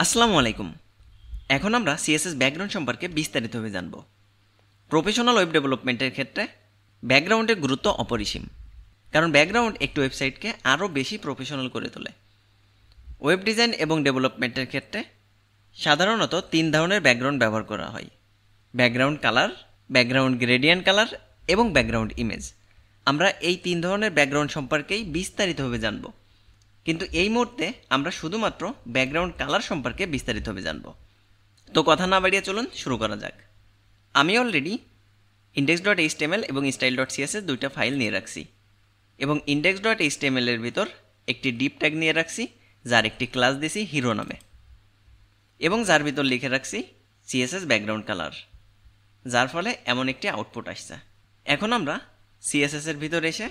আসসালামু আলাইকুম। এখন আমরা সিএসএস ব্যাকগ্রাউন্ড সম্পর্কে বিস্তারিতভাবে জানব। প্রফেশনাল ওয়েব ডেভেলপমেন্টের ক্ষেত্রে ব্যাকগ্রাউন্ডের গুরুত্ব অপরিসীম, কারণ ব্যাকগ্রাউন্ড একটি ওয়েবসাইটকে আরও বেশি প্রফেশনাল করে তোলে। ওয়েব ডিজাইন এবং ডেভেলপমেন্টের ক্ষেত্রে সাধারণত 3 ধরনের ব্যাকগ্রাউন্ড ব্যবহার করা হয়: background colour, background gradient colour এবং ব্যাকগ্রাউন্ড ইমেজ। আমরা এই 3 ধরনের ব্যাকগ্রাউন্ড সম্পর্কেই বিস্তারিতভাবে জানব, কিন্তু এই মুহূর্তে আমরা শুধুমাত্র ব্যাকগ্রাউন্ড কালার সম্পর্কে বিস্তারিতভাবে জানব। তো কথা না বাড়িয়ে চলুন শুরু করা যাক। আমি অলরেডি index.html এবং style.css দুইটা ফাইল নিয়ে রাখছি, এবং index.html এর ভিতর একটি ডিপ ট্যাগ নিয়ে রাখছি, যার একটি ক্লাস দিছি হিরো নামে, এবং যার ভিতর লিখে রাখছি সিএসএস ব্যাকগ্রাউন্ড কালার, যার ফলে এমন একটি আউটপুট আসছে। এখন আমরা সিএসএস এর ভিতর এসে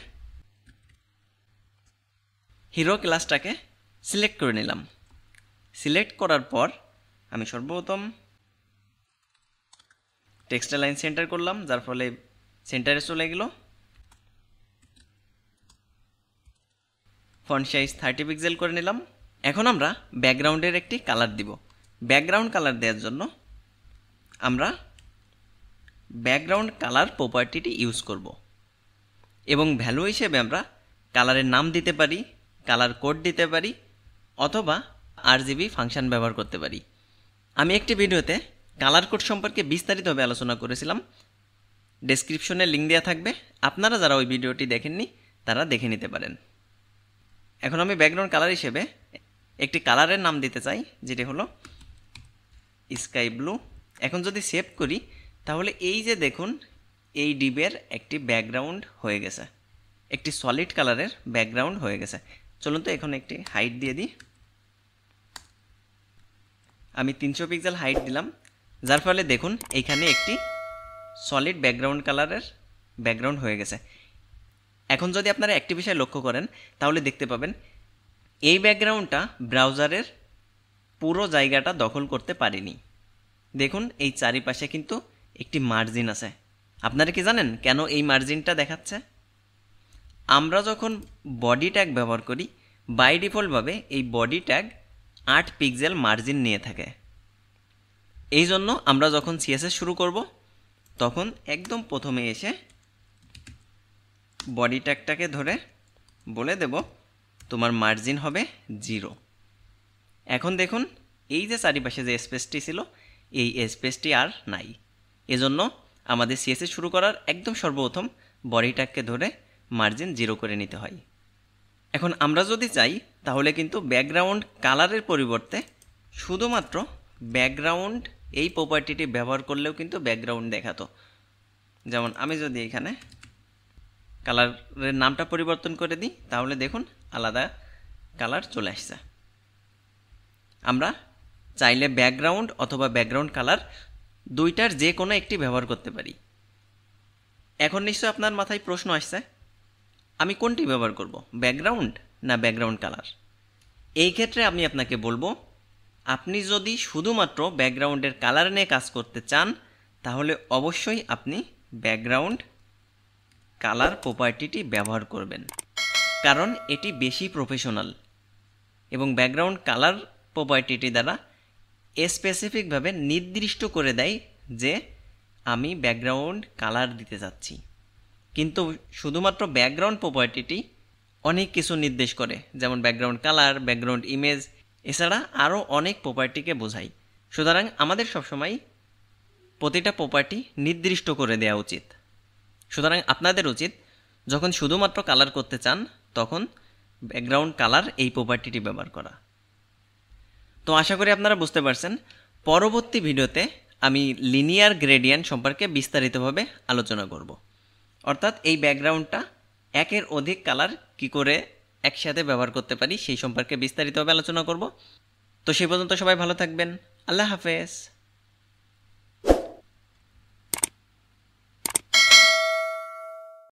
হিরো ক্লাসটাকে সিলেক্ট করে নিলাম। সিলেক্ট করার পর আমি সর্বপ্রথম টেক্সট লাইন সেন্টার করলাম, যার ফলে সেন্টারে চলে গেল। ফন্ট সাইজ 30 পিক্সেল করে নিলাম। এখন আমরা ব্যাকগ্রাউন্ডের একটি কালার দিব। ব্যাকগ্রাউন্ড কালার দেওয়ার জন্য আমরা ব্যাকগ্রাউন্ড কালার প্রপার্টিটি ইউজ করব, এবং ভ্যালু হিসেবে আমরা কালারের নাম দিতে পারি, কালার কোড দিতে পারি, অথবা আরজিবি ফাংশন ব্যবহার করতে পারি। আমি একটি ভিডিওতে কালার কোড সম্পর্কে বিস্তারিতভাবে আলোচনা করেছিলাম, ডেসক্রিপশনে লিঙ্ক দেওয়া থাকবে, আপনারা যারা ওই ভিডিওটি দেখেননি তারা দেখে নিতে পারেন। এখন আমি ব্যাকগ্রাউন্ড কালার হিসেবে একটি কালারের নাম দিতে চাই, যেটি হলো স্কাই ব্লু। এখন যদি সেভ করি তাহলে এই যে দেখুন, এই ডিবের একটি ব্যাকগ্রাউন্ড হয়ে গেছে, একটি সলিড কালারের ব্যাকগ্রাউন্ড হয়ে গেছে। চলুন তো এখন একটি হাইট দিয়ে দিই। আমি 300 পিক্সেল হাইট দিলাম, যার ফলে দেখুন এইখানে একটি সলিড ব্যাকগ্রাউন্ড কালারের ব্যাকগ্রাউন্ড হয়ে গেছে। এখন যদি আপনারা একটি বিষয় লক্ষ্য করেন তাহলে দেখতে পাবেন এই ব্যাকগ্রাউন্ডটা ব্রাউজারের পুরো জায়গাটা দখল করতে পারেনি। দেখুন এই চারিপাশে কিন্তু একটি মার্জিন আছে। আপনারা কি জানেন কেন এই মার্জিনটা দেখাচ্ছে? আমরা যখন বডি ট্যাগ ব্যবহার করি, বাই ডিফল্টভাবে এই বডি ট্যাগ 8 পিক্সেল মার্জিন নিয়ে থাকে। এই জন্য আমরা যখন সিএসএস শুরু করব তখন একদম প্রথমে এসে বডি ট্যাগটাকে ধরে বলে দেব তোমার মার্জিন হবে 0। এখন দেখুন এই যে চারিপাশে যে স্পেসটি ছিল, এই স্পেসটি আর নাই। এজন্য আমাদের সিএসএস শুরু করার একদম সর্বপ্রথম বডি ট্যাগকে ধরে মার্জিন 0 করে নিতে হয়। এখন আমরা যদি চাই তাহলে কিন্তু ব্যাকগ্রাউন্ড কালারের পরিবর্তে শুধুমাত্র ব্যাকগ্রাউন্ড এই প্রপার্টিটি ব্যবহার করলেও কিন্তু ব্যাকগ্রাউন্ড দেখাতো। যেমন আমি যদি এখানে কালারের নামটা পরিবর্তন করে দিই তাহলে দেখুন আলাদা কালার চলে আসছে। আমরা চাইলে ব্যাকগ্রাউন্ড অথবা ব্যাকগ্রাউন্ড কালার দুইটার যে কোনো একটি ব্যবহার করতে পারি। এখন নিশ্চয় আপনার মাথায় প্রশ্ন আসছে, আমি কোনটি ব্যবহার করব, ব্যাকগ্রাউন্ড না ব্যাকগ্রাউন্ড কালার? এই ক্ষেত্রে আমি আপনাকে বলবো, আপনি যদি শুধুমাত্র ব্যাকগ্রাউন্ডের কালার নিয়ে কাজ করতে চান তাহলে অবশ্যই আপনি ব্যাকগ্রাউন্ড কালার প্রপার্টিটি ব্যবহার করবেন, কারণ এটি বেশি প্রফেশনাল, এবং ব্যাকগ্রাউন্ড কালার প্রপার্টিটি দ্বারা স্পেসিফিকভাবে নির্দিষ্ট করে দেয় যে আমি ব্যাকগ্রাউন্ড কালার দিতে যাচ্ছি। কিন্তু শুধুমাত্র ব্যাকগ্রাউন্ড প্রপার্টিটি অনেক কিছু নির্দেশ করে, যেমন ব্যাকগ্রাউন্ড কালার, ব্যাকগ্রাউন্ড ইমেজ, এছাড়া আরও অনেক প্রপার্টিকে বোঝায়। সুতরাং আমাদের সবসময় প্রতিটা প্রপার্টি নির্দিষ্ট করে দেওয়া উচিত। সুতরাং আপনাদের উচিত যখন শুধুমাত্র কালার করতে চান তখন ব্যাকগ্রাউন্ড কালার এই প্রপার্টিটি ব্যবহার করা। তো আশা করি আপনারা বুঝতে পারছেন। পরবর্তী ভিডিওতে আমি লিনিয়ার গ্রেডিয়েন্ট সম্পর্কে বিস্তারিতভাবে আলোচনা করব, অর্থাৎ এই ব্যাকগ্রাউন্ডটা একের অধিক কালার কি করে একসাথে ব্যবহার করতে পারি সেই সম্পর্কে বিস্তারিতভাবে আলোচনা করব। তো সেই পর্যন্ত সবাই ভালো থাকবেন। আল্লাহ হাফেজ।